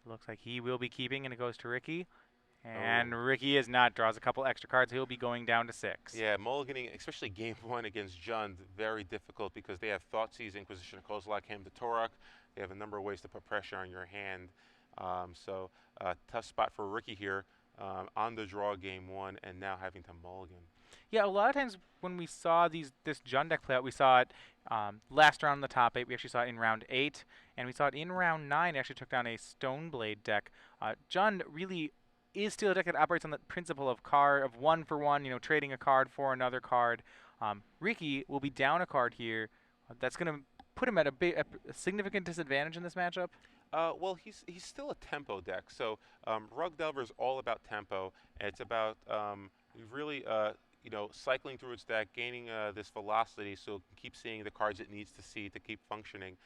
Looks like he will be keeping, and it goes to Ricky. Oh, And Ricky is not. Draws a couple extra cards. He'll be going down to 6. yeah, mulliganing, especially game one against Jund, very difficult because they have Thoughtseize, Inquisition, Kozilek, Hymn to Torok. They have a number of ways to put pressure on your hand. So tough spot for Ricky here on the draw game one and now having to mulligan. Yeah, a lot of times when we saw this Jund deck play out, we saw it last round in the top 8. We actually saw it in round 8, and we saw it in round 9. It actually took down a Stoneblade deck. Jund really is still a deck that operates on the principle of card of 1 for 1, trading a card for another card. Ricky will be down a card here. That's going to put him at a significant disadvantage in this matchup. Well, he's still a tempo deck. So Rug Delver is all about tempo. It's about really cycling through its deck, gaining this velocity, so it can keep seeing the cards it needs to see to keep functioning.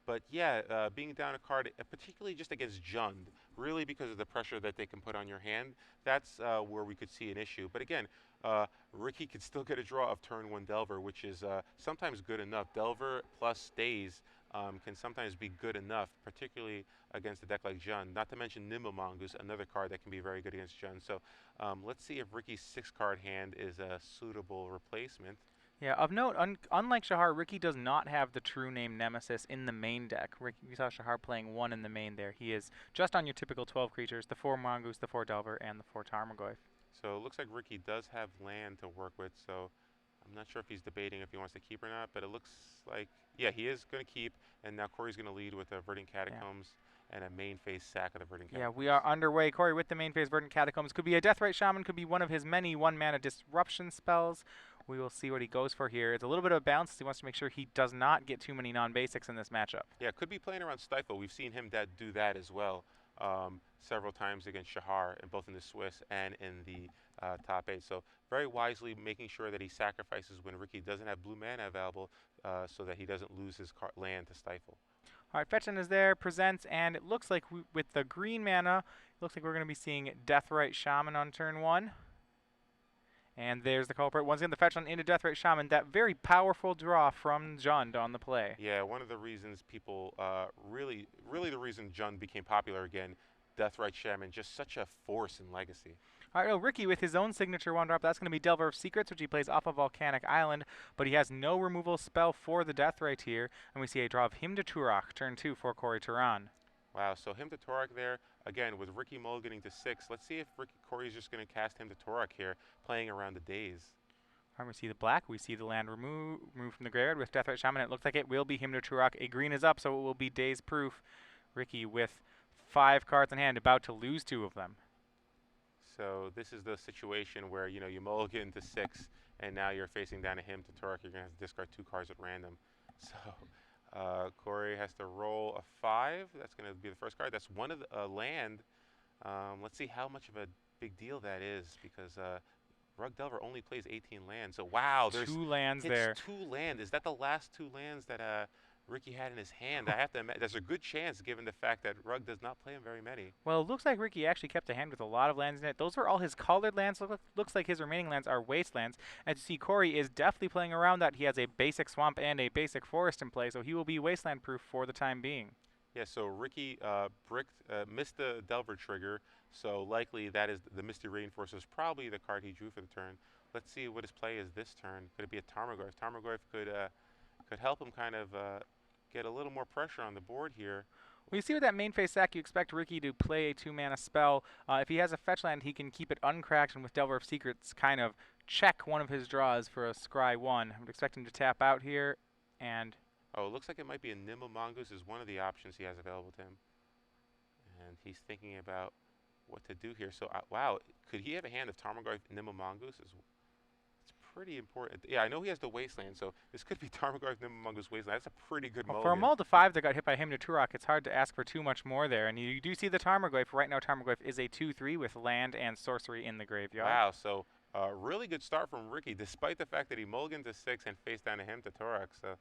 But yeah, being down a card, particularly just against Jund, really because of the pressure that they can put on your hand, that's where we could see an issue. But again, Ricky could still get a draw of turn 1 Delver, which is sometimes good enough. Delver plus stays can sometimes be good enough, particularly against a deck like Jund. Not to mention Nimble Mongoose, another card that can be very good against Jund. So let's see if Ricky's 6-card hand is a suitable replacement. Yeah, of note, unlike Shahar, Ricky does not have the true name Nemesis in the main deck. We saw Shahar playing 1 in the main there. He is just on your typical 12 creatures, the 4 Mongoose, the 4 Delver, and the 4 Tarmogoyf. So it looks like Ricky does have land to work with. So I'm not sure if he's debating if he wants to keep or not, but it looks like, yeah, he is going to keep. And now Cory's going to lead with a Verdant Yeah. Catacombs and a main phase sack of the Verdant Yeah, we Catacombs. are underway. Cory with the main phase Verdant Catacombs. Could be a Deathrite Shaman, could be one of his many 1-mana disruption spells. We will see what he goes for here. It's a little bit of a balance. He wants to make sure he does not get too many non-basics in this matchup. Yeah, could be playing around Stifle. We've seen him do that as well several times against Shahar, in both in the Swiss and in the top 8. So very wisely making sure that he sacrifices when Ricky doesn't have blue mana available so that he doesn't lose his land to Stifle. All right, Fetchland is there, presents, and it looks like with the green mana, it looks like we're going to be seeing Deathrite Shaman on turn 1. And there's the culprit. Once again, the Fetchland into Deathrite Shaman. That very powerful draw from Jund on the play. Yeah, one of the reasons people really the reason Jund became popular again, Deathrite Shaman, just such a force in Legacy. All right, well, Ricky with his own signature 1-drop. That's going to be Delver of Secrets, which he plays off of Volcanic Island. But he has no removal spell for the Deathrite here. And we see a draw of Hymn to Turok, turn 2 for Cory Teran. Wow, so Hymn to Torok there, again, with Ricky mulliganing to 6. Let's see if Cory's just going to cast Hymn to Torok here, playing around the days. All right, we see the black. We see the land removed from the graveyard with Deathrite Shaman. It looks like it will be Hymn to Turok. A green is up, so it will be Daze Proof. Ricky with 5 cards in hand, about to lose 2 of them. So this is the situation where, you mulligan to 6, and now you're facing down a Hymn to Torok. You're going to have to discard 2 cards at random. So Cory has to roll a 5. That's going to be the first card. That's one of the land. Let's see how much of a big deal that is, because Rug Delver only plays 18 lands. So wow, 2 lands it's there. 2 land. Is that the last 2 lands that Ricky had in his hand? I have to imagine there's a good chance, given the fact that Rug does not play him very many. Well, it looks like Ricky actually kept a hand with a lot of lands in it. Those were all his colored lands. Looks like his remaining lands are wastelands. As you see, Cory is definitely playing around that. He has a basic swamp and a basic forest in play, so he will be wasteland proof for the time being. Yeah, so Ricky missed the Delver trigger, so likely that is the Misty Rainforest is probably the card he drew for the turn. Let's see what his play is this turn. Could it be a Tarmogoyf? Tarmogoyf could help him kind of get a little more pressure on the board here. Well, you see with that main phase sack, you expect Ricky to play a 2-mana spell. If he has a fetch land, he can keep it uncracked, and with Delver of Secrets, kind of check one of his draws for a Scry 1. I would expect him to tap out here, and Oh, it looks like it might be a Nimble Mongoose is one of the options he has available to him. And he's thinking about what to do here. So, wow, could he have a hand of Tarmogoyf Nimble Mongoose? It's pretty important. Yeah, I know he has the Wasteland, so this could be Tarmogoyf Nimble Mongoose Wasteland. That's a pretty good well, for a mulligan. mull to 5 that got hit by Hymn to Turok, it's hard to ask for too much more there. And you do see the Tarmogoyf. Right now, Tarmogoyf is a 2-3 with land and sorcery in the graveyard. Wow, so really good start from Ricky, despite the fact that he mulliganed to 6 and faced down a Hymn to Torok. So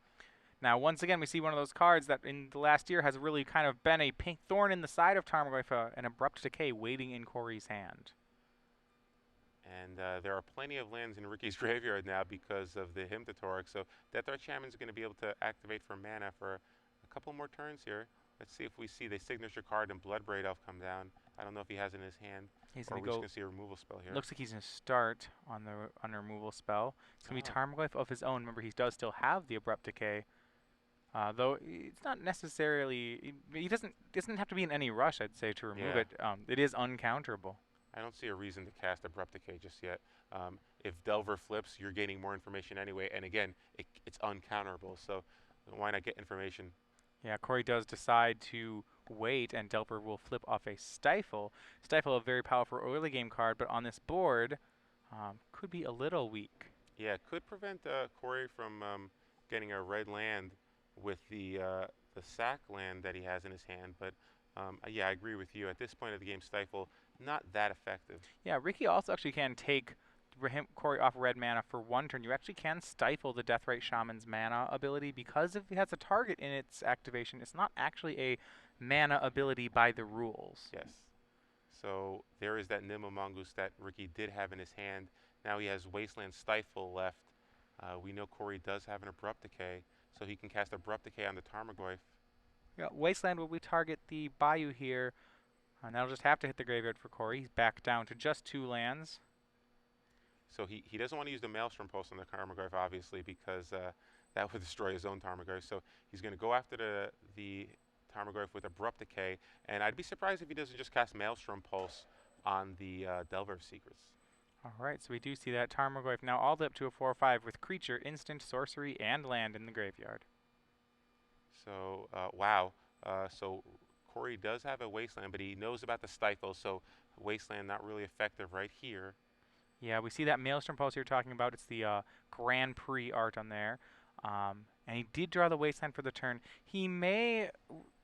Now, once again, we see one of those cards that in the last year has really kind of been a pink thorn in the side of Tarmogoyf, an Abrupt Decay waiting in Cory's hand. And there are plenty of lands in Ricky's graveyard now because of the Hymn to Torok. So Deathrite Shaman's going to be able to activate for mana for a couple more turns here. Let's see if we see the signature card and Bloodbraid Elf come down. I don't know if he has it in his hand, He's or going are to we just go. going to see a removal spell here? Looks like he's going to start on the removal spell. It's going to be Oh, Tarmogoyf of his own. Remember, he does still have the Abrupt Decay. Though it's not necessarily, he doesn't have to be in any rush, I'd say, to remove yeah. it. It is uncounterable. I don't see a reason to cast Abrupt Decay just yet. If Delver flips, you're gaining more information anyway, and again, it's uncounterable, so why not get information? Yeah, Cory does decide to wait, and Delver will flip off a Stifle. Stifle, a very powerful early game card, but on this board, could be a little weak. Yeah, it could prevent Cory from getting a red land with the sack land that he has in his hand, but yeah, I agree with you. At this point of the game, Stifle, not that effective. Yeah, Ricky also actually can take Cory off red mana for one turn. You actually can stifle the Deathrite Shaman's mana ability because if it has a target in its activation, it's not actually a mana ability by the rules. Yes. So there is that Nimble Mongoose that Ricky did have in his hand. Now he has Wasteland Stifle left. We know Cory does have an Abrupt Decay, so he can cast Abrupt Decay on the Tarmogoyf. Yeah, Wasteland will we target the Bayou here, and that'll just have to hit the graveyard for Cory. He's back down to just 2 lands. So he doesn't want to use the Maelstrom Pulse on the Tarmogoyf, obviously, because that would destroy his own Tarmogoyf. So he's going to go after the Tarmogoyf with Abrupt Decay, and I'd be surprised if he doesn't just cast Maelstrom Pulse on the Delver of Secrets. Alright, so we do see that Tarmogoyf now all the way up to a 4/5 with creature, instant, sorcery, and land in the graveyard. So, wow. So Cory does have a Wasteland, but he knows about the Stifle, so Wasteland not really effective right here. Yeah, we see that Maelstrom Pulse you're talking about. It's the Grand Prix art on there. And he did draw the Wasteland for the turn. He may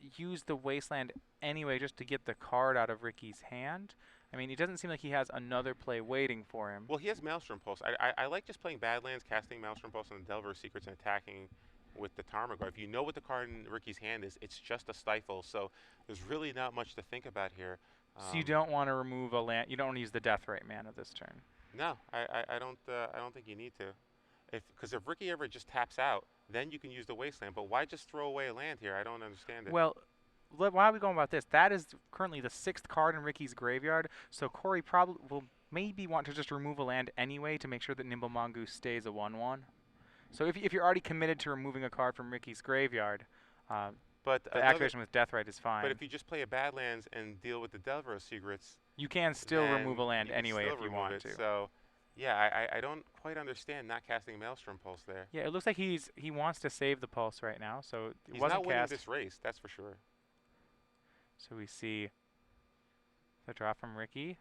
use the Wasteland anyway just to get the card out of Ricky's hand. I mean, it doesn't seem like he has another play waiting for him. Well, he has Maelstrom Pulse. I like just playing Badlands, casting Maelstrom Pulse on the Delver of Secrets, and attacking with the Tarmogoyf. If you know what the card in Ricky's hand is, it's just a Stifle, so there's really not much to think about here. So you don't want to remove a land. You don't want to use the Deathrite mana this turn. No, I don't think you need to. Because if Ricky ever just taps out, then you can use the Wasteland. But why just throw away a land here? I don't understand it. Well, why are we going about this? That is currently the 6th card in Ricky's graveyard, so Cory probably will maybe want to just remove a land anyway to make sure that Nimble Mongoose stays a 1/1. So if you're already committed to removing a card from Ricky's graveyard, But the activation with Deathrite is fine. But if you just play a Badlands and deal with the Delver of Secrets, you can still then remove a land you can anyway still if you remove want it. to. So, yeah, I don't quite understand not casting Maelstrom Pulse there. Yeah, it looks like he wants to save the pulse right now, so it He's wasn't not winning cast. this race, that's for sure. So we see the draw from Ricky.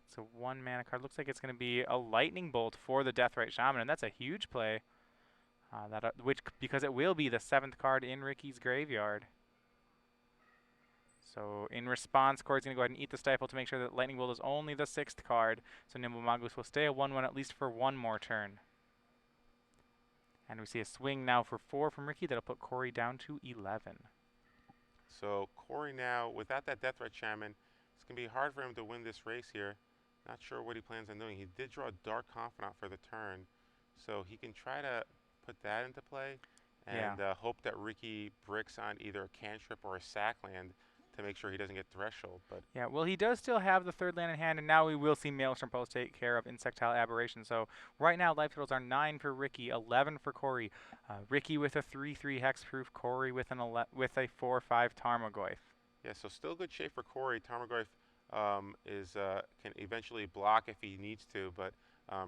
It's a 1 mana card. Looks like it's going to be a Lightning Bolt for the Deathrite Shaman, and that's a huge play. Because it will be the 7th card in Ricky's graveyard. So in response, Cory's going to go ahead and eat the Stifle to make sure that Lightning Bolt is only the 6th card. So Nimble Mongoose will stay a 1/1 at least for one more turn. And we see a swing now for 4 from Ricky. That'll put Cory down to 11. So Cory now, without that Deathrite Shaman, it's going to be hard for him to win this race here. Not sure what he plans on doing. He did draw a Dark Confidant for the turn, so he can try to put that into play and hope that Ricky bricks on either a cantrip or a sack land to make sure he doesn't get Threshold. But yeah, well, he does still have the 3rd land in hand, and now we will see Maelstrom Pulse take care of Insectile Aberration. So right now, life totals are 9 for Ricky, 11 for Cory. Ricky with a 3/3 hexproof, Cory with a 4/5 Tarmogoyf. yeah, so still good shape for Cory. Tarmogoyf can eventually block if he needs to, but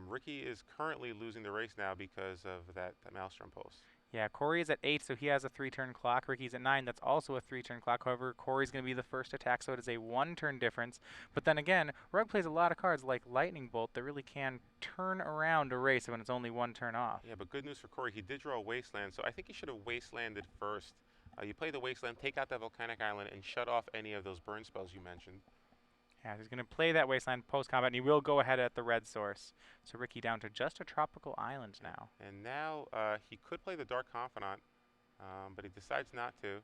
Ricky is currently losing the race now because of that Maelstrom Pulse. Yeah, Cory is at 8, so he has a 3-turn clock. Ricky's at 9, that's also a 3-turn clock. However, Cory's going to be the first attack, so it is a 1-turn difference. But then again, Rug plays a lot of cards like Lightning Bolt that really can turn around a race when it's only 1 turn off. Yeah, but good news for Cory, he did draw a Wasteland, so I think he should have Wastelanded first. You play the Wasteland, take out that Volcanic Island, and shut off any of those burn spells you mentioned. Yeah, he's going to play that Wasteland post-combat, and he will go ahead at the red source. So Ricky down to just a tropical island now. And now he could play the Dark Confidant, but he decides not to.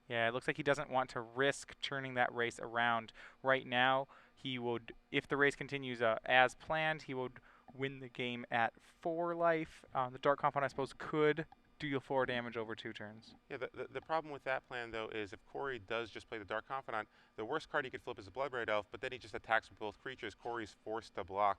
Yeah, it looks like he doesn't want to risk turning that race around. Right now, he would, if the race continues as planned, he would win the game at 4 life. The Dark Confidant, I suppose, could deal 4 damage over 2 turns. Yeah, the problem with that plan, though, is if Cory does just play the Dark Confidant, the worst card he could flip is a Bloodbraid Elf, but then he just attacks with both creatures. Cory's forced to block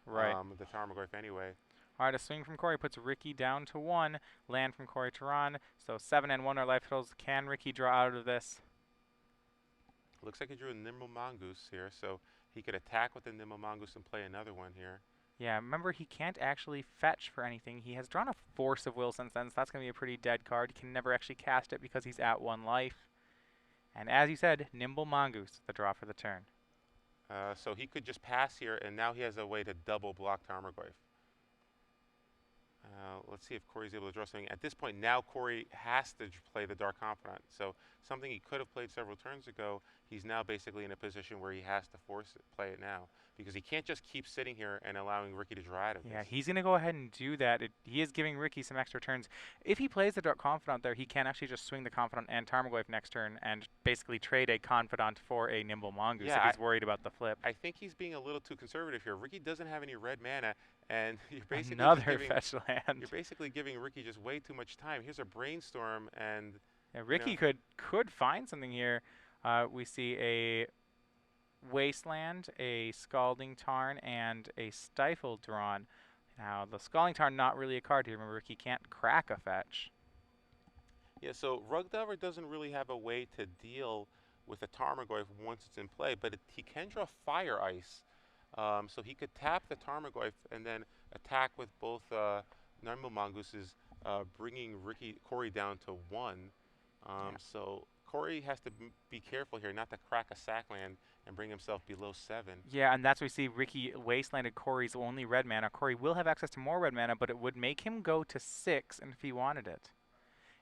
Right. the Tarmogoyf anyway. All right, a swing from Cory puts Ricky down to 1. Land from Cory Teran. So 7 and 1 are life totals. Can Ricky draw out of this? Looks like he drew a Nimble Mongoose here, so he could attack with the Nimble Mongoose and play another one here. Yeah, remember he can't actually fetch for anything. He has drawn a Force of Will since then, so that's going to be a pretty dead card. He can never actually cast it because he's at 1 life. And as you said, Nimble Mongoose, the draw for the turn. So he could just pass here, and now he has a way to double block Tarmogoyf. Let's see if Cory's able to draw something. At this point, now Cory has to play the Dark Confidant. So something he could have played several turns ago, he's now basically in a position where he has to play it now. Because he can't just keep sitting here and allowing Ricky to draw out of this. Yeah, he's going to go ahead and do that. He is giving Ricky some extra turns. If he plays the Dark Confidant there, he can actually just swing the Confidant and Tarmogoyf next turn and basically trade a Confidant for a Nimble Mongoose if he's worried about the flip. I think he's being a little too conservative here. Ricky doesn't have any red mana, and you're basically another fetch land. You're basically giving Ricky just way too much time. Here's a Brainstorm, and yeah, Ricky could find something here. We see a Wasteland, a Scalding Tarn, and a Stifle drawn. Now, the Scalding Tarn not really a card here. Remember, Ricky can't crack a fetch. Yeah, so Rug Delver doesn't really have a way to deal with a Tarmogoyf once it's in play, but he can draw Fire Ice. So he could tap the Tarmogoyf and then attack with both Nimble Mongooses, bringing Cory down to 1. So Cory has to be careful here not to crack a sack land and bring himself below 7. Yeah, and that's what we see. Ricky wastelanded Cory's only red mana. Cory will have access to more red mana, but it would make him go to 6 if he wanted it.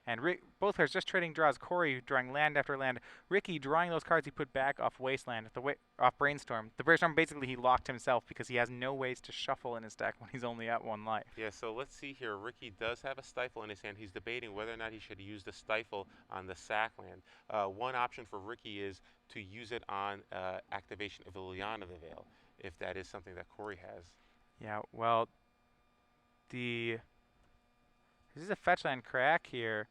And both players just trading draws. Cory drawing land after land. Ricky drawing those cards he put back off Wasteland, off Brainstorm. The Brainstorm, basically, he locked himself because he has no ways to shuffle in his deck when he's only at 1 life. Yeah, so let's see here. Ricky does have a Stifle in his hand. He's debating whether or not he should use the Stifle on the sack land. One option for Ricky is to use it on activation of Liliana the Veil, if that is something that Cory has. Yeah, well, this is a fetch land crack here.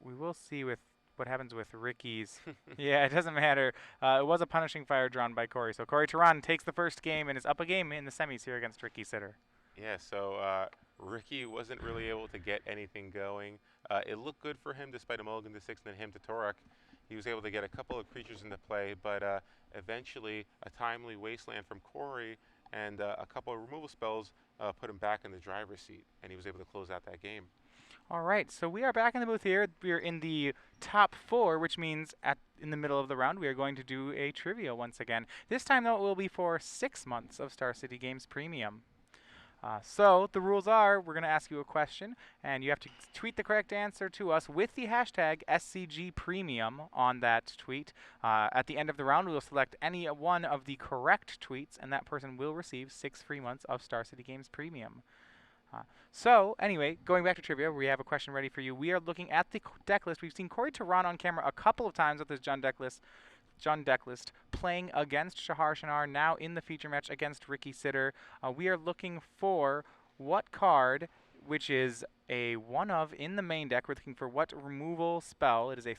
We will see with what happens with Ricky's. Yeah, it doesn't matter. It was a punishing fire drawn by Cory. So Cory Teran takes the first game and is up a game in the semis here against Ricky Sidher. Yeah, so Ricky wasn't really able to get anything going. It looked good for him despite a mulligan to 6 and then him to Torok. He was able to get a couple of creatures into play, but eventually a timely Wasteland from Cory and a couple of removal spells put him back in the driver's seat, and he was able to close out that game. All right, so we are back in the booth here. We are in the top 4, which means in the middle of the round we are going to do a trivia once again. This time, though, it will be for 6 months of Star City Games Premium. So the rules are, we're going to ask you a question, and you have to tweet the correct answer to us with the hashtag SCGPremium on that tweet. At the end of the round, we will select any one of the correct tweets, and that person will receive 6 free months of Star City Games Premium. So, anyway, going back to trivia, we have a question ready for you. We are looking at the deck list. We've seen Cory Teran on camera a couple of times with his Jund deck list, playing against Shahar Shinar, now in the feature match against Ricky Sidher. We are looking for what card, which is a 1-of in the main deck. We're looking for what removal spell. It is a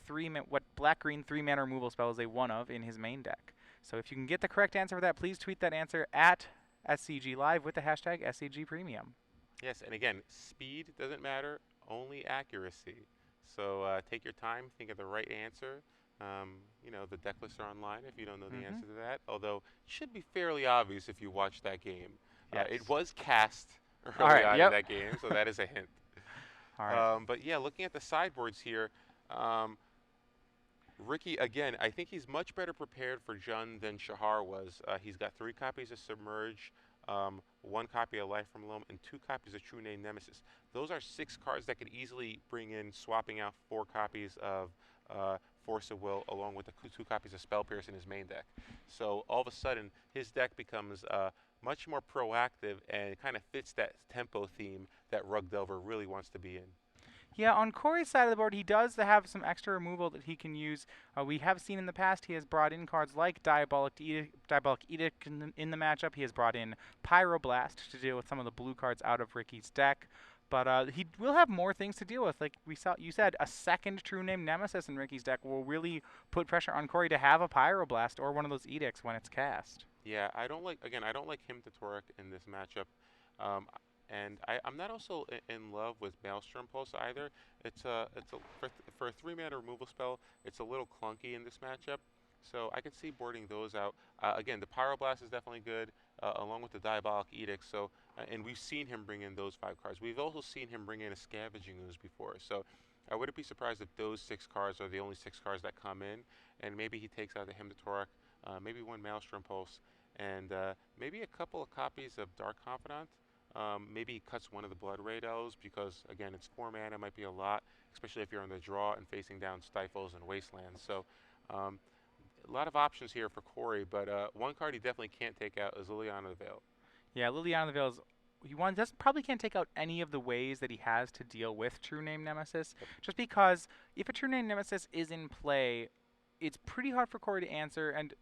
what black-green 3-mana removal spell is a 1-of in his main deck. So if you can get the correct answer for that, please tweet that answer at SCG Live with the hashtag SCGPremium. Yes, and again, speed doesn't matter, only accuracy. So take your time, think of the right answer. The deck lists are online if you don't know the answer to that, although it should be fairly obvious if you watch that game. Yes. It was cast early on in that game, so that is a hint. All right. But yeah, looking at the sideboards here, Ricky, again, I think he's much better prepared for Jund than Shahar was. He's got 3 copies of Submerge, 1 copy of Life from Loam, and 2 copies of True Name Nemesis. Those are 6 cards that could easily bring in swapping out 4 copies of Force of Will along with the 2 copies of Spell Pierce in his main deck. So all of a sudden, his deck becomes much more proactive and kind of fits that tempo theme that Rug Delver really wants to be in. Yeah, on Cory's side of the board, he does have some extra removal that he can use. We have seen in the past he has brought in cards like Diabolic Edict in the matchup. He has brought in Pyroblast to deal with some of the blue cards out of Ricky's deck. But he will have more things to deal with. Like we saw, you said a second True Name Nemesis in Ricky's deck will really put pressure on Cory to have a Pyroblast or one of those Edicts when it's cast. Yeah, I don't like again. I don't like him to Torek in this matchup, um, and I'm not also in love with Maelstrom Pulse either. It's a for a 3 mana removal spell. It's a little clunky in this matchup, so I can see boarding those out. Again, the Pyroblast is definitely good, along with the Diabolic Edict. So, and we've seen him bring in those 5 cards. We've also seen him bring in a Scavenging Ooze before. So, I wouldn't be surprised if those 6 cards are the only 6 cards that come in, and maybe he takes out the Hymn to Torek, maybe one Maelstrom Pulse and maybe a couple of copies of Dark Confidant. Maybe he cuts one of the Blood Raid Elves because, again, it's 4 mana, might be a lot, especially if you're on the draw and facing down Stifles and Wastelands. So, um, a lot of options here for Cory, but one card he definitely can't take out is Liliana the Veil. Yeah, Liliana the Veil is. He does probably can't take out any of the ways that he has to deal with True Name Nemesis, Yep. just because if a True Name Nemesis is in play, it's pretty hard for Cory to answer, and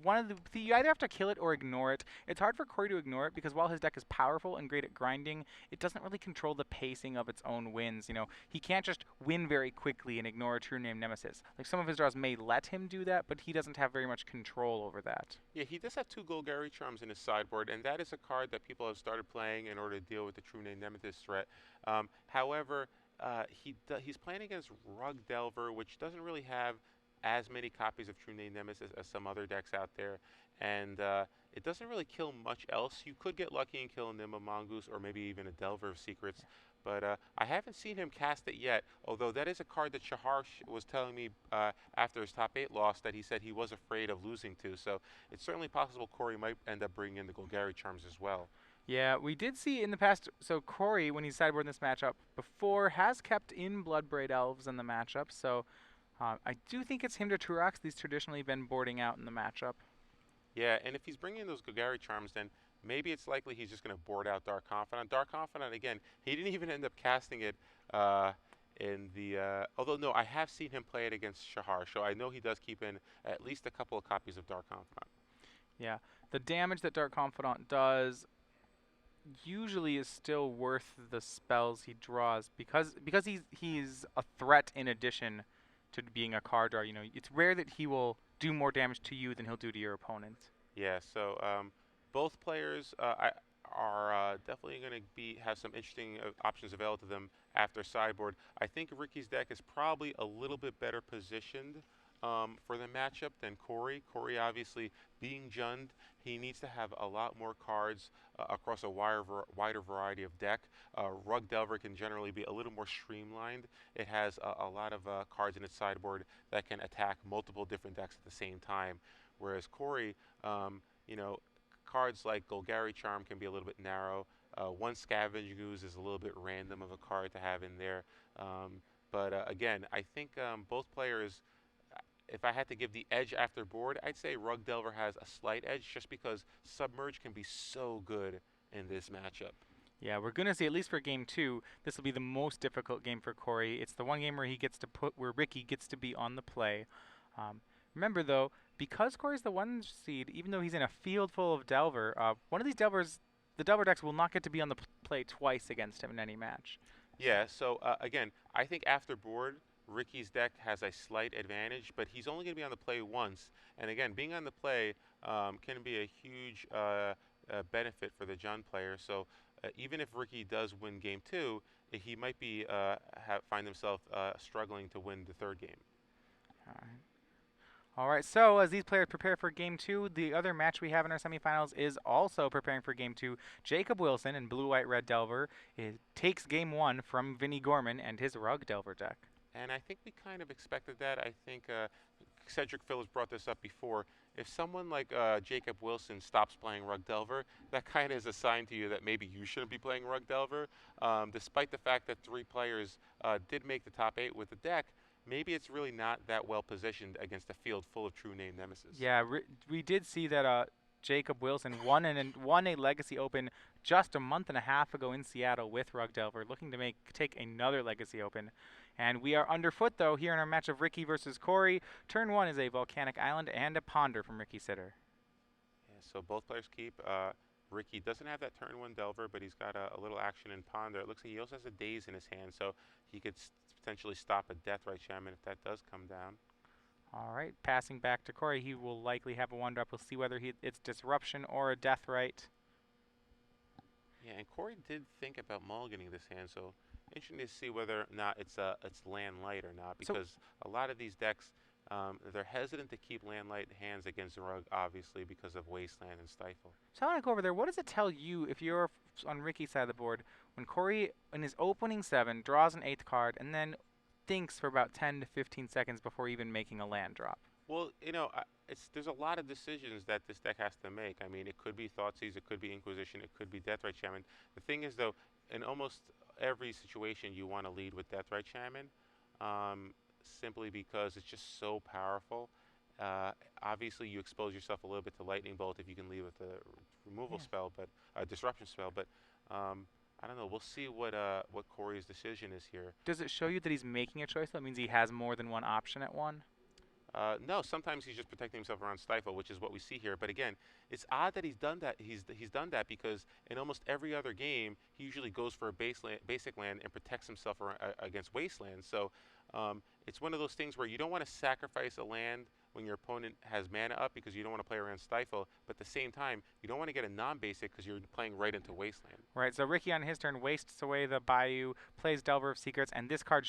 one of you either have to kill it or ignore it. It's hard for Cory to ignore it because while his deck is powerful and great at grinding, it doesn't really control the pacing of its own wins. You know, he can't just win very quickly and ignore a True Name Nemesis. Like some of his draws may let him do that, but he doesn't have very much control over that. Yeah, he does have 2 Golgari Charms in his sideboard, and that is a card that people have started playing in order to deal with the True Name Nemesis threat. However, he's playing against Rug Delver, which doesn't really have as many copies of True Name Nemesis as some other decks out there, and it doesn't really kill much else. You could get lucky and kill a Nimba Mongoose or maybe even a Delver of Secrets, but I haven't seen him cast it yet, although that is a card that Shahar was telling me after his top 8 loss that he said he was afraid of losing to, so it's certainly possible Cory might end up bringing in the Golgari Charms as well. Yeah, we did see in the past. So Cory, when he's sideboard in this matchup before, has kept in Bloodbraid Elves in the matchup. So I do think it's him to Truax. These traditionally been boarding out in the matchup. Yeah, and if he's bringing those Golgari Charms, then maybe it's likely he's just going to board out Dark Confidant. Dark Confidant, again, he didn't even end up casting it in the... although, no, I have seen him play it against Shahar, so I know he does keep in at least a couple of copies of Dark Confidant. Yeah, the damage that Dark Confidant does usually is still worth the spells he draws because he's a threat in addition to being a card draw. You know, it's rare that he will do more damage to you than he'll do to your opponent. Yeah, so both players are definitely going to have some interesting options available to them after sideboard. I think Ricky's deck is probably a little bit better positioned for the matchup than Cory. Cory, obviously, being Jund, he needs to have a lot more cards across a wider variety of deck. Rug Delver can generally be a little more streamlined. It has a lot of cards in its sideboard that can attack multiple different decks at the same time. Whereas Cory, you know, cards like Golgari Charm can be a little bit narrow. One Scavenging Ooze is a little bit random of a card to have in there. But again, I think both players, if I had to give the edge after board, I'd say Rug Delver has a slight edge just because Submerge can be so good in this matchup. Yeah, we're gonna see at least for game 2, this will be the most difficult game for Cory. It's the one game where where Ricky gets to be on the play. Remember though, because Cory's the 1 seed, even though he's in a field full of Delver, one of these Delvers, the Delver decks will not get to be on the play twice against him in any match. Yeah, so again, I think after board, Ricky's deck has a slight advantage, but he's only going to be on the play once. And again, being on the play can be a huge benefit for the Jund player. So even if Ricky does win game 2, he might be find himself struggling to win the 3rd game. All right. All right, so as these players prepare for Game 2, the other match we have in our semifinals is also preparing for Game 2. Jacob Wilson in Blue, White, Red Delver takes Game 1 from Vinnie Gorman and his Rug Delver deck. And I think we kind of expected that. I think Cedric Phillips brought this up before. If someone like Jacob Wilson stops playing Rug Delver, that kind of is a sign to you that maybe you shouldn't be playing Rug Delver. Despite the fact that 3 players did make the top 8 with the deck, maybe it's really not that well positioned against a field full of True Name Nemesis. Yeah, we did see that Jacob Wilson won a Legacy Open just a month and a half ago in Seattle with Rug Delver, looking to take another Legacy Open. And we are underfoot, though, here in our match of Ricky versus Cory. Turn 1 is a Volcanic Island and a Ponder from Ricky Sidher. Yeah, so both players keep. Ricky doesn't have that turn 1 Delver, but he's got a little action in Ponder. It looks like he also has a Daze in his hand, so he could potentially stop a Deathrite Shaman if that does come down. All right, passing back to Cory. He will likely have a 1-drop. We'll see whether it's Disruption or a Deathrite. Yeah, and Cory did think about mulliganing this hand, so interesting to see whether or not it's land light or not, So, because a lot of these decks, they're hesitant to keep land light hands against Rug, obviously, because of Wasteland and Stifle. so I want to go over there. What does it tell you if you're on Ricky's side of the board when Cory, in his opening 7, draws an 8th card and then thinks for about 10 to 15 seconds before even making a land drop? Well, there's a lot of decisions that this deck has to make. I mean, it could be Thoughtseize, it could be Inquisition, it could be Deathrite Shaman. The thing is, though, in almost every situation, you want to lead with Deathrite Shaman, simply because it's just so powerful. Obviously, you expose yourself a little bit to Lightning Bolt if you can lead with a removal spell, but a disruption spell. But I don't know. We'll see what Cory's decision is here. Does it show you that he's making a choice? That means he has more than one option at one? No, sometimes he's just protecting himself around Stifle, which is what we see here. But again, it's odd that he's done that. He's done that because in almost every other game, he usually goes for a basic land and protects himself against Wasteland. So it's one of those things where you don't want to sacrifice a land when your opponent has mana up because you don't want to play around Stifle. But at the same time, you don't want to get a non-basic because you're playing right into Wasteland. Right, so Ricky on his turn wastes away the Bayou, plays Delver of Secrets, and this card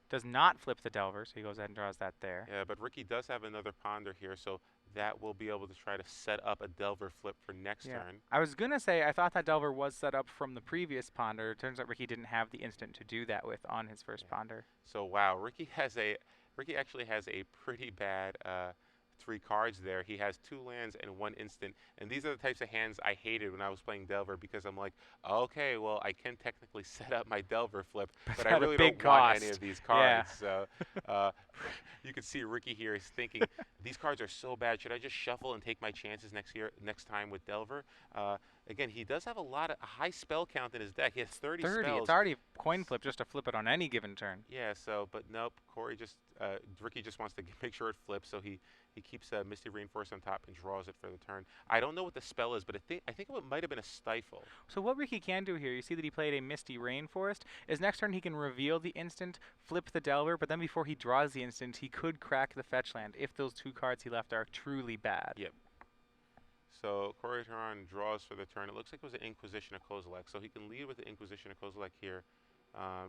does not flip the Delver, so he goes ahead and draws that there. Yeah, but Ricky does have another Ponder here, so that will be able to try to set up a Delver flip for next turn. I was going to say, I thought that Delver was set up from the previous Ponder. It turns out Ricky didn't have the instant to do that with on his first Ponder. So, wow, Ricky actually has a pretty bad 3 cards there. He has 2 lands and 1 instant, and these are the types of hands I hated when I was playing Delver because I'm like, okay, well, I can technically set up my Delver flip, but I really don't want any of these cards. So you can see Ricky here is thinking, these cards are so bad. Should I just shuffle and take my chances next time with Delver? Again, he does have a high spell count in his deck. He has 30 spells. It's already a coin flip just to flip it on any given turn. Yeah, but nope. Ricky just wants to make sure it flips, so he keeps Misty Rainforest on top and draws it for the turn. I don't know what the spell is, but I think it might have been a Stifle. So what Ricky can do here, you see that he played a Misty Rainforest, is next turn he can reveal the instant, flip the Delver, but then before he draws the instant, he could crack the fetch land if those 2 cards he left are truly bad. Yep. So Cory Teran draws for the turn. It looks like it was an Inquisition of Kozilek, so he can lead with the Inquisition of Kozilek here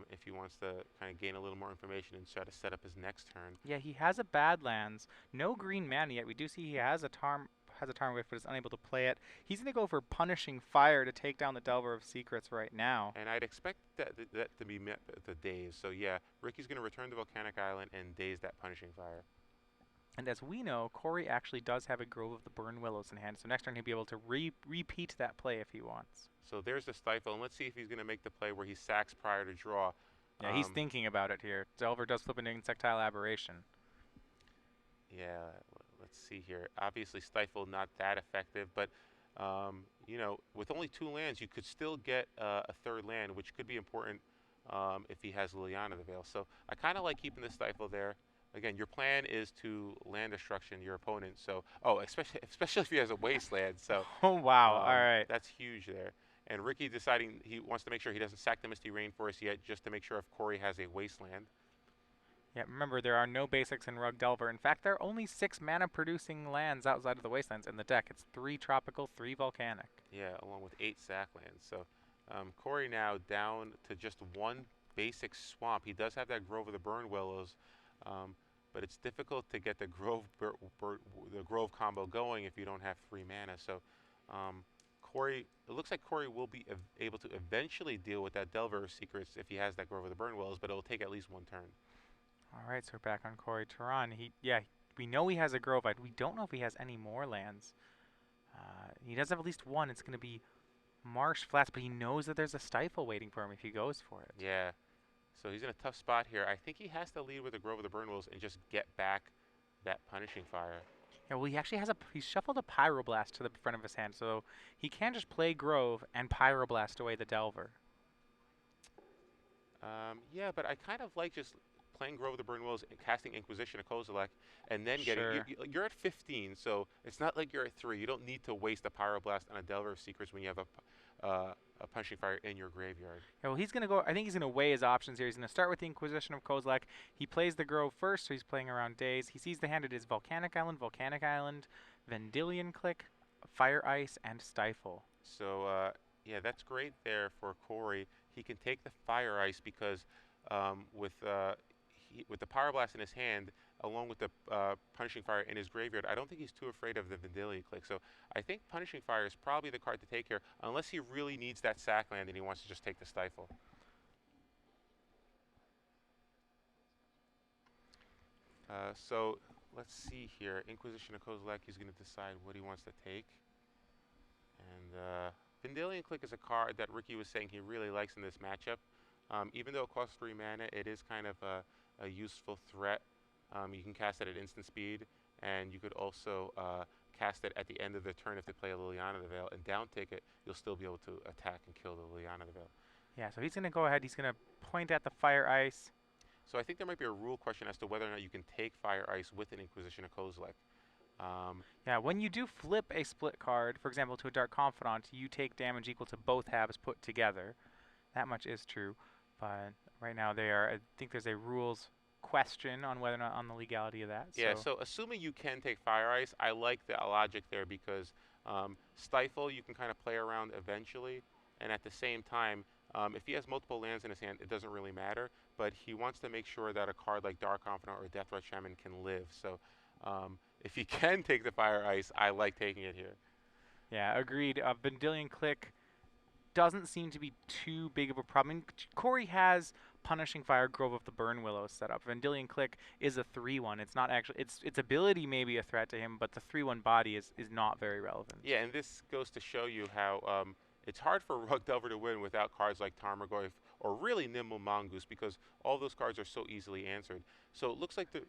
if he wants to kind of gain a little more information and try to set up his next turn. Yeah, he has a Badlands. No green mana yet. We do see he has a Tarmogoyf, but is unable to play it. He's going to go for Punishing Fire to take down the Delver of Secrets right now. And I'd expect that to be met the Daze. So yeah, Ricky's going to return to Volcanic Island and Daze that Punishing Fire. And as we know, Cory actually does have a Grove of the Burn Willows in hand, so next turn he'll be able to repeat that play if he wants. So there's the Stifle, and let's see if he's going to make the play where he sacks prior to draw. Yeah, he's thinking about it here. Delver does flip into Insectile Aberration. Yeah, let's see here. Obviously, Stifle not that effective, but with only 2 lands, you could still get a 3rd land, which could be important if he has Liliana the Veil. So I kind of like keeping the Stifle there. Again, your plan is to land destruction your opponent. So, especially if he has a Wasteland. So, oh wow! All right, that's huge there. And Ricky deciding he wants to make sure he doesn't sack the Misty Rainforest yet, just to make sure if Cory has a Wasteland. Yeah, remember there are no basics in Rug Delver. In fact, there are only 6 mana-producing lands outside of the Wastelands in the deck. It's 3 tropical, 3 volcanic. Yeah, along with 8 sack lands. So, Cory now down to just 1 basic swamp. He does have that Grove of the Burn Willows. But it's difficult to get the Grove combo going if you don't have 3 mana. So it looks like Cory will be able to eventually deal with that Delver of Secrets if he has that Grove of the Burn Willows, but it will take at least 1 turn. All right, so we're back on Cory Teran. We know he has a Grove. We don't know if he has any more lands. He does have at least 1. It's going to be Marsh Flats, but he knows that there's a Stifle waiting for him if he goes for it. Yeah. So he's in a tough spot here. I think he has to lead with the Grove of the Burn Willows and just get back that Punishing Fire. Yeah, well, he actually has he's shuffled a Pyroblast to the front of his hand, so he can just play Grove and Pyroblast away the Delver. Yeah, but I kind of like just playing Grove of the Burning Willows, casting Inquisition of Kozilek, and then getting Sure. you're at 15, so it's not like you're at 3. You don't need to waste a Pyroblast on a Delver of Secrets when you have a Punishing Fire in your graveyard. Yeah, well, he's going to go. I think he's going to weigh his options here. He's going to start with the Inquisition of Kozilek. He plays the Grove first, so he's playing around Days. He sees the hand. It is Volcanic Island, Vendilion Click, Fire Ice, and Stifle. So yeah, that's great there for Cory. He can take the Fire Ice because with with the Pyroblast in his hand, along with the Punishing Fire in his graveyard, I don't think he's too afraid of the Vendilion Click. So I think Punishing Fire is probably the card to take here, unless he really needs that sack land and he wants to just take the Stifle. So let's see here. Inquisition of Kozilek, he's going to decide what he wants to take. And Vendilion Click is a card that Ricky was saying he really likes in this matchup. Even though it costs 3 mana, it is kind of a useful threat. You can cast it at instant speed, and you could also cast it at the end of the turn if they play a Liliana of the Veil, and down tick it, you'll still be able to attack and kill the Liliana of the Veil. Yeah, so he's going to go ahead. He's going to point at the Fire Ice. So I think there might be a rule question as to whether or not you can take Fire Ice with an Inquisition of Kozilek. Yeah, when you do flip a split card, for example, to a Dark Confidant, you take damage equal to both halves put together. That much is true. But right now I think there's a rules question on whether or not on the legality of that. Yeah, so assuming you can take Fire Ice, I like the logic there because Stifle you can kind of play around eventually, and at the same time, if he has multiple lands in his hand, it doesn't really matter, but he wants to make sure that a card like Dark Confidant or Deathrite Shaman can live. So if he can take the Fire Ice, I like taking it here. Yeah, agreed. Vendilion Click doesn't seem to be too big of a problem. I mean, Cory has Punishing Fire, Grove of the Burn Willows set up. Vendilion Click is a 3/1. It's not actually its ability may be a threat to him, but the 3/1 body is not very relevant. Yeah, and this goes to show you how it's hard for Rug Delver to win without cards like Tarmogoyf or really Nimble Mongoose because all those cards are so easily answered. So it looks like the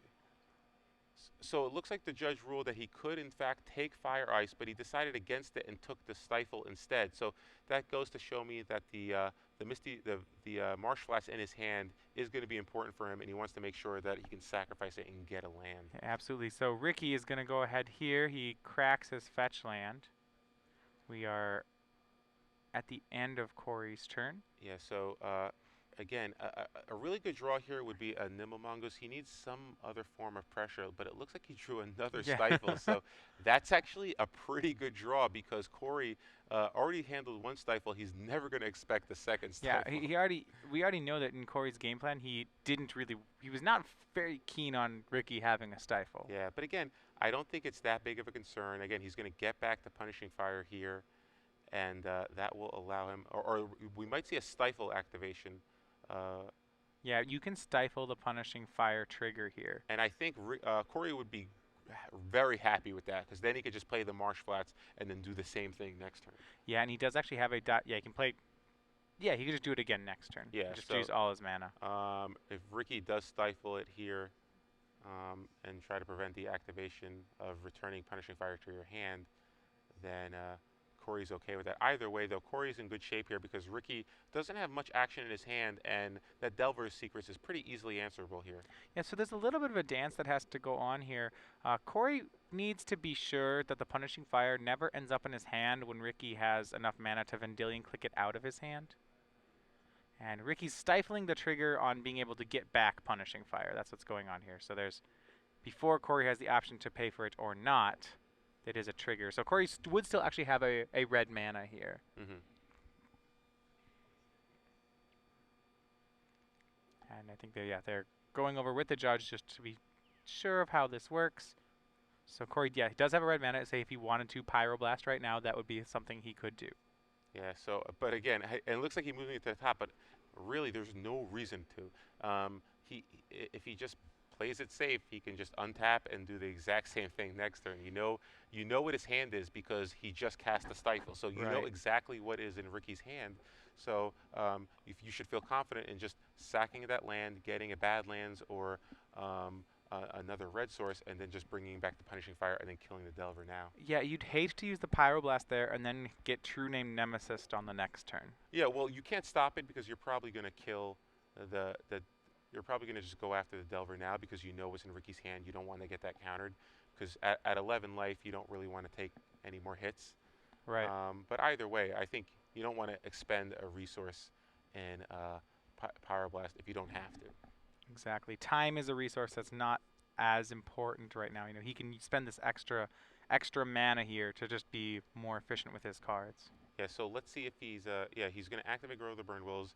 judge ruled that he could in fact take Fire Ice, but he decided against it and took the Stifle instead. So that goes to show me that the Marsh Flats in his hand is going to be important for him, and he wants to make sure that he can sacrifice it and get a land. Yeah, absolutely. So Ricky is going to go ahead here. He cracks his fetch land. We are at the end of Cory's turn. Yeah, so again, a really good draw here would be a Nimble Mongoose. He needs some other form of pressure, but it looks like he drew another Stifle. So that's actually a pretty good draw because Cory already handled one Stifle. He's never going to expect the second Stifle. Yeah, we already know that in Cory's game plan, he was not very keen on Ricky having a Stifle. Yeah, but again, I don't think it's that big of a concern. Again, he's going to get back to Punishing Fire here, and that will allow him, or we might see a Stifle activation. Yeah, you can stifle the Punishing Fire trigger here. And I think Cory would be very happy with that because then he could just play the Marsh Flats and then do the same thing next turn. Yeah, and he does actually have a dot. Yeah, he can play. Yeah, he can just do it again next turn. Yeah, just use all his mana. If Ricky does stifle it here and try to prevent the activation of returning Punishing Fire to your hand, then Cory's okay with that. Either way, though, Cory's in good shape here because Ricky doesn't have much action in his hand, and that Delver's Secrets is pretty easily answerable here. Yeah, so there's a little bit of a dance that has to go on here. Cory needs to be sure that the Punishing Fire never ends up in his hand when Ricky has enough mana to Vendilion Click it out of his hand. And Ricky's stifling the trigger on being able to get back Punishing Fire. That's what's going on here. So before Cory has the option to pay for it or not, it is a trigger. So Cory would still actually have a red mana here. Mm-hmm. And I think they're going over with the judge just to be sure of how this works. So Cory, he does have a red mana. Say if he wanted to Pyroblast right now, that would be something he could do. Yeah, so, but again, it looks like he's moving it to the top, but really there's no reason to. If he just plays it safe, he can just untap and do the exact same thing next turn. You know what his hand is because he just cast a Stifle, so you know exactly what is in Ricky's hand. So if you should feel confident in just sacking that land, getting a Badlands or another red source, and then just bringing back the Punishing Fire and then killing the Delver now. Yeah, you'd hate to use the Pyroblast there and then get True Name Nemesis on the next turn. Yeah, well, you can't stop it because you're probably going to kill the you're probably going to just go after the Delver now because you know what's in Ricky's hand. You don't want to get that countered because at 11 life, you don't really want to take any more hits. Right. But either way, I think you don't want to expend a resource in Pyroblast if you don't have to. Exactly. Time is a resource that's not as important right now. You know, he can spend this extra mana here to just be more efficient with his cards. Yeah, so let's see if he's, yeah, he's going to activate Grow the Burn Wills.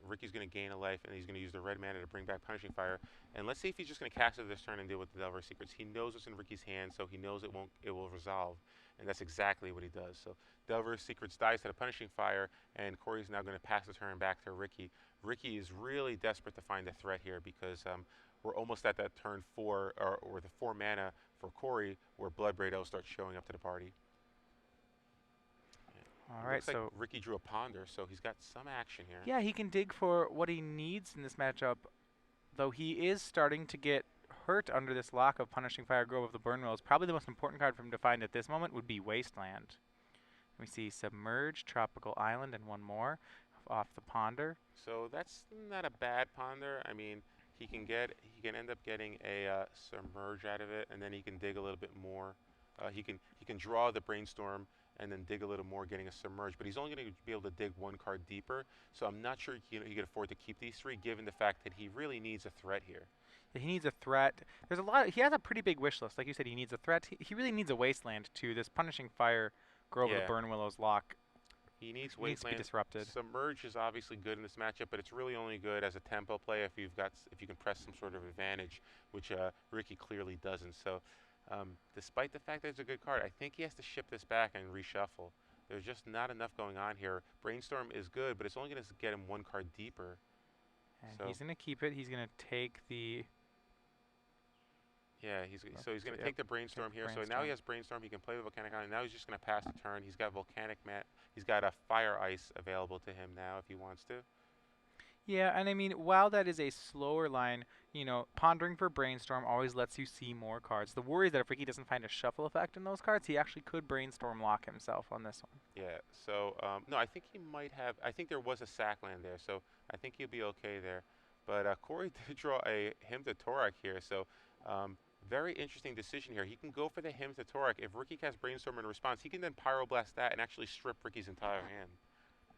Ricky's going to gain a life, and he's going to use the red mana to bring back Punishing Fire. And let's see if he's just going to cast it this turn and deal with the Delver Secrets. He knows what's in Ricky's hand, so he knows it will resolve. And that's exactly what he does. So Delver Secrets dies to the Punishing Fire, and Cory's now going to pass the turn back to Ricky. Ricky is really desperate to find a threat here because we're almost at that turn 4, or the 4 mana for Cory, where Bloodbraid Elves starts showing up to the party. All It right, looks like so Ricky drew a Ponder, so he's got some action here. yeah, he can dig for what he needs in this matchup, though he is starting to get hurt under this lock of Punishing Fire, Grove of the Burnwills. Probably the most important card for him to find at this moment would be Wasteland. We see Submerge, Tropical Island, and one more off the Ponder. So that's not a bad Ponder. I mean, he can end up getting a Submerge out of it, and then he can dig a little bit more. He can draw the Brainstorm and then dig a little more, getting a Submerge. But he's only going to be able to dig one card deeper. So I'm not sure he can afford to keep these 3, given the fact that he really needs a threat here. He needs a threat. There's a lot. He has a pretty big wish list. Like you said, he needs a threat. He really needs a Wasteland too. This Punishing Fire, Grove of the Burnwillows lock. He needs Wasteland. Needs to be disrupted. Submerge is obviously good in this matchup, but it's really only good as a tempo play if you can press some sort of advantage, which Ricky clearly doesn't. So, despite the fact that it's a good card, I think he has to ship this back and reshuffle. There's just not enough going on here. Brainstorm is good, but it's only going to get him one card deeper. And so he's going to keep it. He's going to take the... Yeah, he's going to take the Brainstorm here. So now he has Brainstorm. He can play the Volcanic Island. Now he's just going to pass the turn. He's got Volcanic Mat. He's got a Fire Ice available to him now if he wants to. Yeah, and I mean, while that is a slower line, you know, pondering for Brainstorm always lets you see more cards. The worry is that if Ricky doesn't find a shuffle effect in those cards, he actually could Brainstorm lock himself on this one. Yeah, so, no, I think he might have, I think there was a sack land there, so I think he'll be okay there. But Cory did draw a Hymn to Torak here, so very interesting decision here. He can go for the Hymn to Torak. If Ricky casts Brainstorm in response, he can then Pyroblast that and actually strip Ricky's entire hand.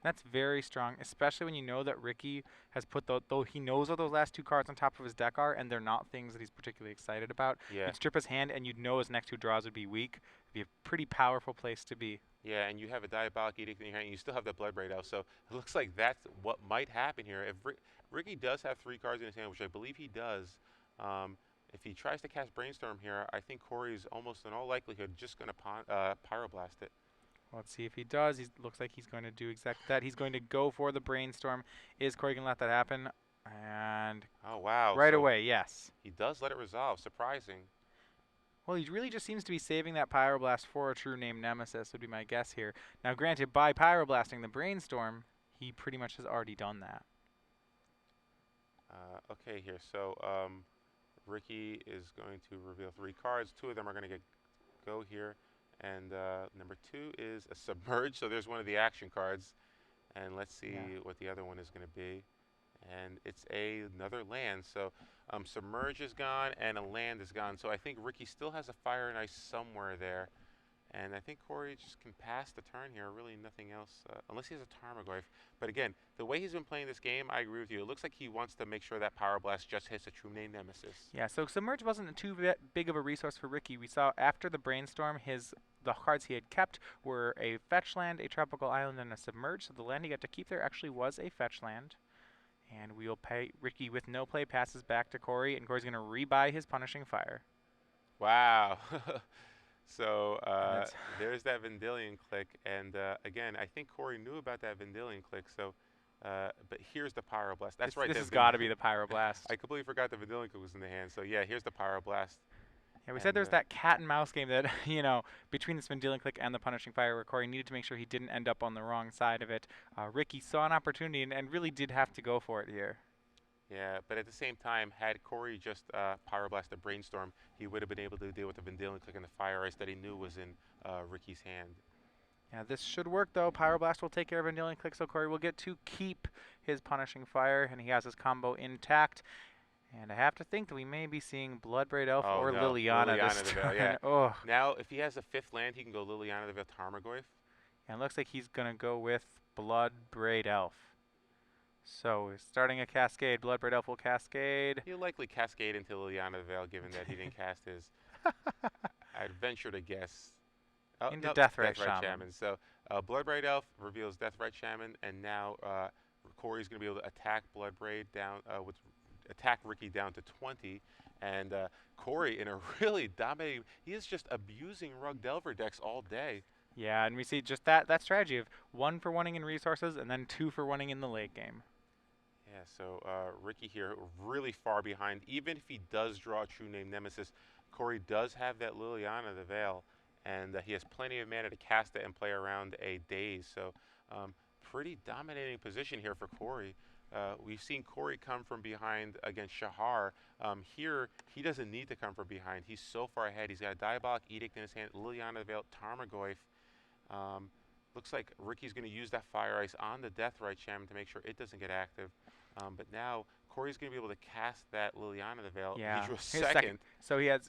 That's very strong, especially when you know that Ricky has put, though he knows what those last 2 cards on top of his deck are, and they're not things that he's particularly excited about. Yeah. You'd strip his hand, and you'd know his next 2 draws would be weak. It'd be a pretty powerful place to be. Yeah, and you have a Diabolic Edict in your hand, and you still have the Bloodbraid Elf, so it looks like that's what might happen here. If Ricky does have 3 cards in his hand, which I believe he does, if he tries to cast Brainstorm here, I think Cory's almost in all likelihood just going to Pyroblast it. Let's see if he does. He looks like he's going to do exactly that. He's going to go for the Brainstorm. Is Cory going to let that happen? And oh, wow. Right away, yes. He does let it resolve. Surprising. Well, he really just seems to be saving that Pyroblast for a true name Nemesis, would be my guess here. Now, granted, by Pyroblasting the Brainstorm, he pretty much has already done that. Okay, here. So, Ricky is going to reveal 3 cards. 2 of them are going to go here. And number 2 is a Submerge, so there's one of the action cards. And let's see what the other one is going to be. And it's another land, so Submerge is gone and a land is gone. So I think Ricky still has a Fire and Ice somewhere there. And I think Cory just can pass the turn here, really nothing else, unless he has a Tarmogoyf. But again, the way he's been playing this game, I agree with you. It looks like he wants to make sure that Pyroblast just hits a true name Nemesis. Yeah, so Submerge wasn't too big of a resource for Ricky. We saw after the Brainstorm, the cards he had kept were a Fetch Land, a Tropical Island, and a Submerge. So the land he got to keep there actually was a Fetch Land. And we'll pay Ricky with no play passes back to Cory, and Cory's going to rebuy his Punishing Fire. Wow. So there's that Vendilion Click, and again, I think Cory knew about that Vendilion Click. So, but here's the Pyroblast. That's right. This has got to be the Pyroblast. I completely forgot the Vendilion Click was in the hand. So yeah, here's the Pyroblast. Yeah, we said there's that cat and mouse game that, you know, between this Vendilion Click and the Punishing Fire, where Cory needed to make sure he didn't end up on the wrong side of it. Ricky saw an opportunity and really did have to go for it here. Yeah, but at the same time, had Cory just Pyroblast a Brainstorm, he would have been able to deal with the Vendilion Click and the Fire Ice that he knew was in Ricky's hand. Yeah, this should work though. Pyroblast will take care of Annealing Click, so Cory will get to keep his Punishing Fire, and he has his combo intact. And I have to think that we may be seeing Bloodbraid Elf Oh or no, Liliana this Liliana the Veil, yeah. turn. Oh, Now, if he has a 5th land, he can go Liliana the Veil Tarmogoyf. and it looks like he's gonna go with Bloodbraid Elf. So we're starting a cascade. Bloodbraid Elf will cascade. He'll likely cascade into Liliana the Veil, given that he didn't cast his. I'd venture to guess. Oh, Into no, Deathrite Deathrite Shaman. Shaman. So, Bloodbraid Elf reveals Deathrite Shaman, and now Cory's going to be able to attack Bloodbraid down, attack Ricky down to 20. And Cory, in a really dominating, he is just abusing Rug Delver decks all day. Yeah, and we see just that strategy of 1 for 1ing in resources and then 2 for 1ing in the late game. Yeah, so Ricky here really far behind. Even if he does draw a True Name Nemesis, Cory does have that Liliana the Veil, and he has plenty of mana to cast it and play around a Daze. So pretty dominating position here for Cory. We've seen Cory come from behind against Shahar. Here, he doesn't need to come from behind. He's so far ahead. He's got a Diabolic Edict in his hand, Liliana the Veil, Tarmogoyf. Looks like Ricky's going to use that Fire Ice on the Deathrite Shaman to make sure it doesn't get active. But now Cory's going to be able to cast that Liliana the Veil. Yeah, He drew a his second. So he has,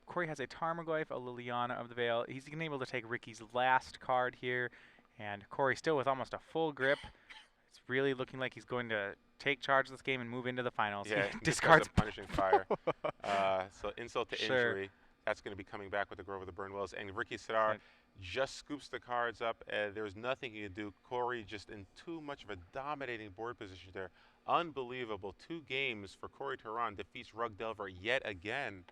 Cory has a Tarmogoyf, a Liliana of the Veil. He's going to be able to take Ricky's last card here. And Cory still with almost a full grip. It's really looking like he's going to take charge of this game and move into the finals. Yeah, He discards Punishing Fire. So insult to Sure. injury. That's going to be coming back with the Grove of the Burn Wells. And Ricky Sidher just scoops the cards up. There's nothing he can do. Cory just in too much of a dominating board position there. Unbelievable. 2 games for Cory Teran, defeats Rug Delver yet again.